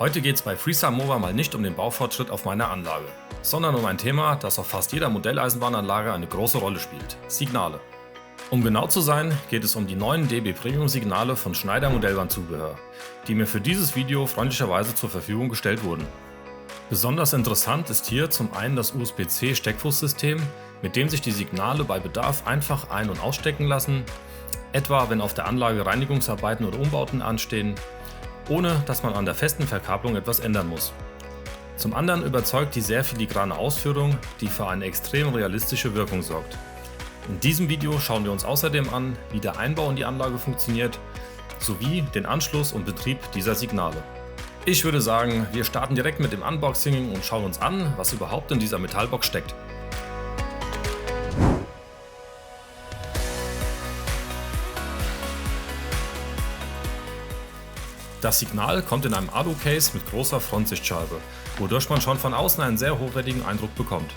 Heute geht es bei FreeStyleMova mal nicht um den Baufortschritt auf meiner Anlage, sondern um ein Thema, das auf fast jeder Modelleisenbahnanlage eine große Rolle spielt: Signale. Um genau zu sein, geht es um die neuen DB Premium Signale von Schneider Modellbahnzubehör, die mir für dieses Video freundlicherweise zur Verfügung gestellt wurden. Besonders interessant ist hier zum einen das USB-C Steckfußsystem, mit dem sich die Signale bei Bedarf einfach ein- und ausstecken lassen, etwa wenn auf der Anlage Reinigungsarbeiten oder Umbauten anstehen, ohne dass man an der festen Verkabelung etwas ändern muss. Zum anderen überzeugt die sehr filigrane Ausführung, die für eine extrem realistische Wirkung sorgt. In diesem Video schauen wir uns außerdem an, wie der Einbau in die Anlage funktioniert, sowie den Anschluss und Betrieb dieser Signale. Ich würde sagen, wir starten direkt mit dem Unboxing und schauen uns an, was überhaupt in dieser Metallbox steckt. Das Signal kommt in einem Alu-Case mit großer Frontsichtscheibe, wodurch man schon von außen einen sehr hochwertigen Eindruck bekommt.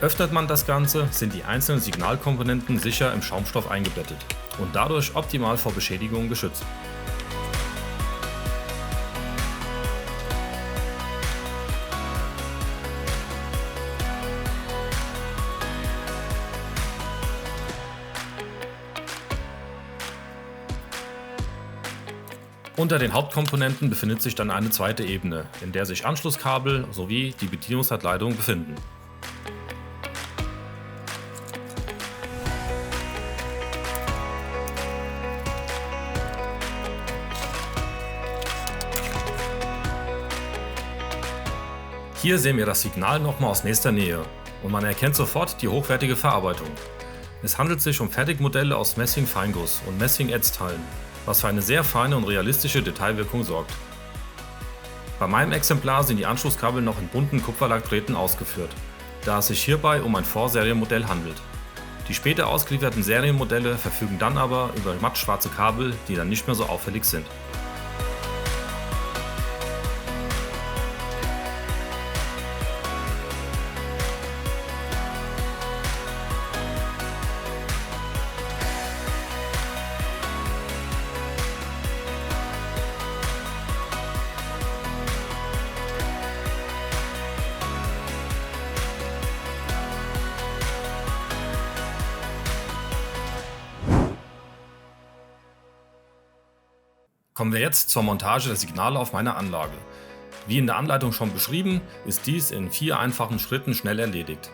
Öffnet man das Ganze, sind die einzelnen Signalkomponenten sicher im Schaumstoff eingebettet und dadurch optimal vor Beschädigungen geschützt. Unter den Hauptkomponenten befindet sich dann eine zweite Ebene, in der sich Anschlusskabel sowie die Bedienungsanleitung befinden. Hier sehen wir das Signal nochmal aus nächster Nähe und man erkennt sofort die hochwertige Verarbeitung. Es handelt sich um Fertigmodelle aus Messing-Feinguss und Messing-Ätzteilen, was für eine sehr feine und realistische Detailwirkung sorgt. Bei meinem Exemplar sind die Anschlusskabel noch in bunten Kupferlackdrähten ausgeführt, da es sich hierbei um ein Vorserienmodell handelt. Die später ausgelieferten Serienmodelle verfügen dann aber über mattschwarze Kabel, die dann nicht mehr so auffällig sind. Kommen wir jetzt zur Montage der Signale auf meiner Anlage. Wie in der Anleitung schon beschrieben, ist dies in 4 einfachen Schritten schnell erledigt.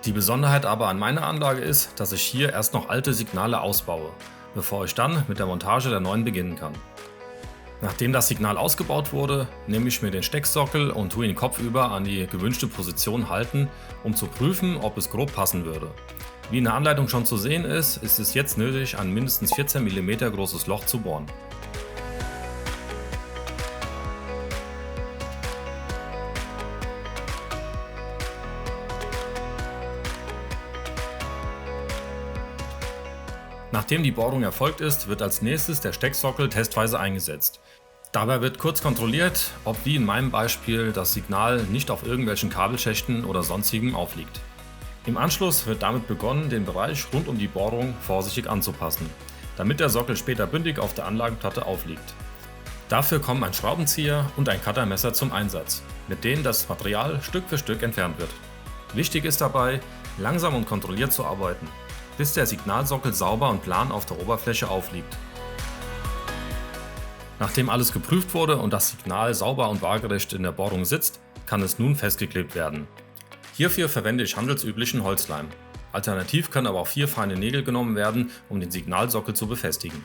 Die Besonderheit aber an meiner Anlage ist, dass ich hier erst noch alte Signale ausbaue, bevor ich dann mit der Montage der neuen beginnen kann. Nachdem das Signal ausgebaut wurde, nehme ich mir den Stecksockel und tue ihn kopfüber an die gewünschte Position halten, um zu prüfen, ob es grob passen würde. Wie in der Anleitung schon zu sehen ist, ist es jetzt nötig, ein mindestens 14 mm großes Loch zu bohren. Nachdem die Bohrung erfolgt ist, wird als nächstes der Stecksockel testweise eingesetzt. Dabei wird kurz kontrolliert, ob wie in meinem Beispiel das Signal nicht auf irgendwelchen Kabelschächten oder sonstigem aufliegt. Im Anschluss wird damit begonnen, den Bereich rund um die Bohrung vorsichtig anzupassen, damit der Sockel später bündig auf der Anlagenplatte aufliegt. Dafür kommen ein Schraubenzieher und ein Cuttermesser zum Einsatz, mit denen das Material Stück für Stück entfernt wird. Wichtig ist dabei, langsam und kontrolliert zu arbeiten, bis der Signalsockel sauber und plan auf der Oberfläche aufliegt. Nachdem alles geprüft wurde und das Signal sauber und waagerecht in der Bohrung sitzt, kann es nun festgeklebt werden. Hierfür verwende ich handelsüblichen Holzleim. Alternativ können aber auch 4 feine Nägel genommen werden, um den Signalsockel zu befestigen.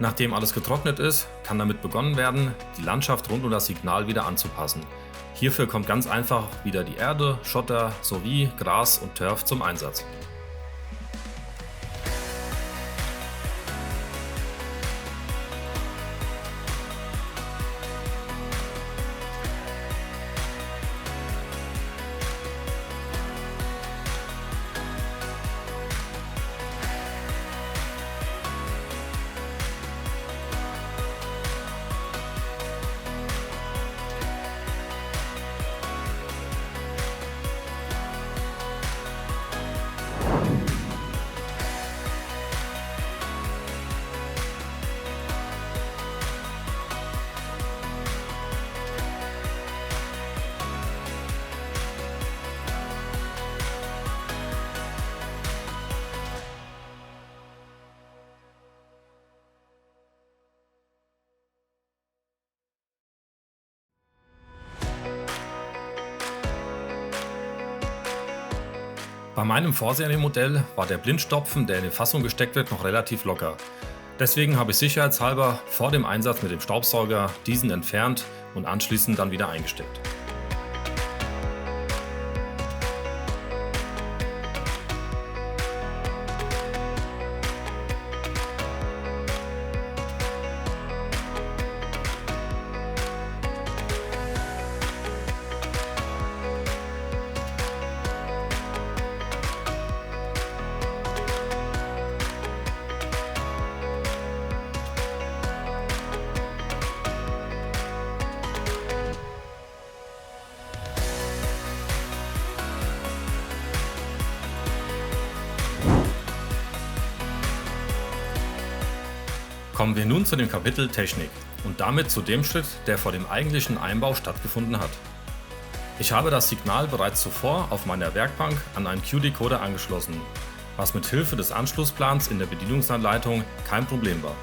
Nachdem alles getrocknet ist, kann damit begonnen werden, die Landschaft rund um das Signal wieder anzupassen. Hierfür kommt ganz einfach wieder die Erde, Schotter sowie Gras und Turf zum Einsatz. Bei meinem Vorserienmodell war der Blindstopfen, der in die Fassung gesteckt wird, noch relativ locker. Deswegen habe ich sicherheitshalber vor dem Einsatz mit dem Staubsauger diesen entfernt und anschließend dann wieder eingesteckt. Kommen wir nun zu dem Kapitel Technik und damit zu dem Schritt, der vor dem eigentlichen Einbau stattgefunden hat. Ich habe das Signal bereits zuvor auf meiner Werkbank an einen Q-Decoder angeschlossen, was mit Hilfe des Anschlussplans in der Bedienungsanleitung kein Problem war.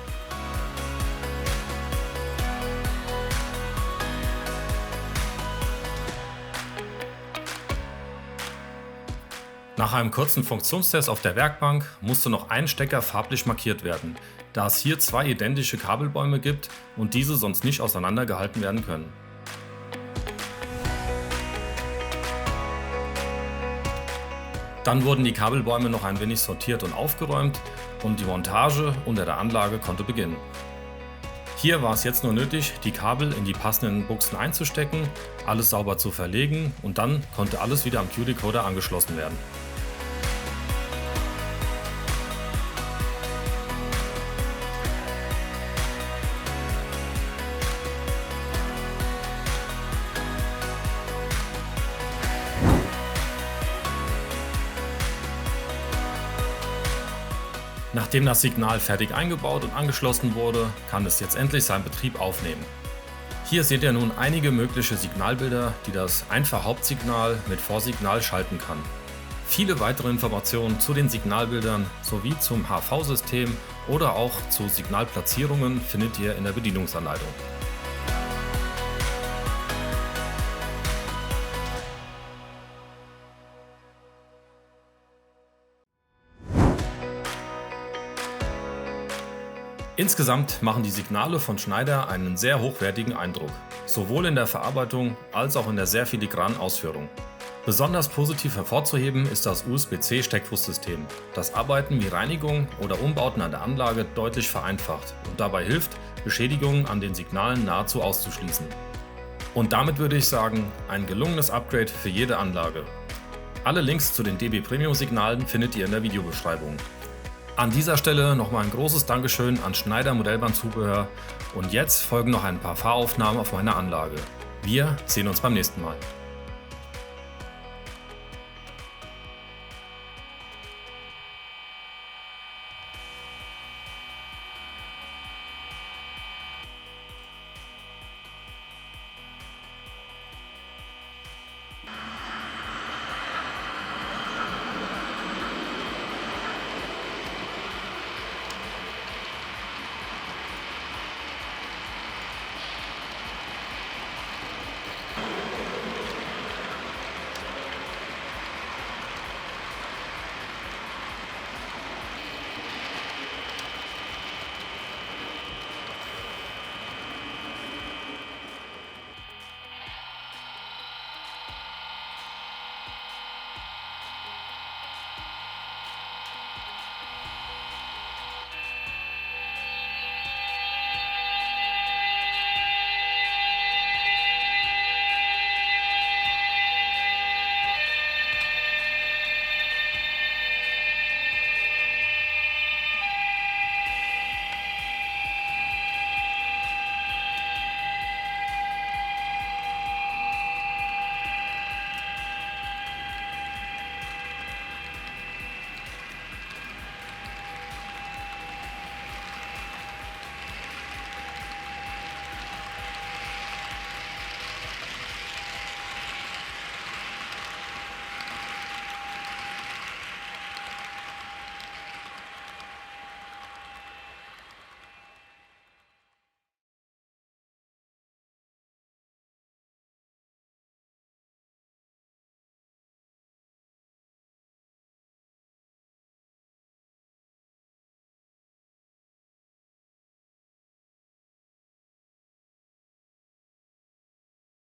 Nach einem kurzen Funktionstest auf der Werkbank musste noch ein Stecker farblich markiert werden, da es hier zwei identische Kabelbäume gibt und diese sonst nicht auseinandergehalten werden können. Dann wurden die Kabelbäume noch ein wenig sortiert und aufgeräumt und die Montage unter der Anlage konnte beginnen. Hier war es jetzt nur nötig, die Kabel in die passenden Buchsen einzustecken, alles sauber zu verlegen und dann konnte alles wieder am Q-Decoder angeschlossen werden. Nachdem das Signal fertig eingebaut und angeschlossen wurde, kann es jetzt endlich seinen Betrieb aufnehmen. Hier seht ihr nun einige mögliche Signalbilder, die das Einfach-Hauptsignal mit Vorsignal schalten kann. Viele weitere Informationen zu den Signalbildern sowie zum HV-System oder auch zu Signalplatzierungen findet ihr in der Bedienungsanleitung. Insgesamt machen die Signale von Schneider einen sehr hochwertigen Eindruck, sowohl in der Verarbeitung als auch in der sehr filigranen Ausführung. Besonders positiv hervorzuheben ist das USB-C-Steckfußsystem, das Arbeiten wie Reinigung oder Umbauten an der Anlage deutlich vereinfacht und dabei hilft, Beschädigungen an den Signalen nahezu auszuschließen. Und damit würde ich sagen, ein gelungenes Upgrade für jede Anlage. Alle Links zu den DB Premium Signalen findet ihr in der Videobeschreibung. An dieser Stelle nochmal ein großes Dankeschön an Schneider Modellbahnzubehör und jetzt folgen noch ein paar Fahraufnahmen auf meiner Anlage. Wir sehen uns beim nächsten Mal.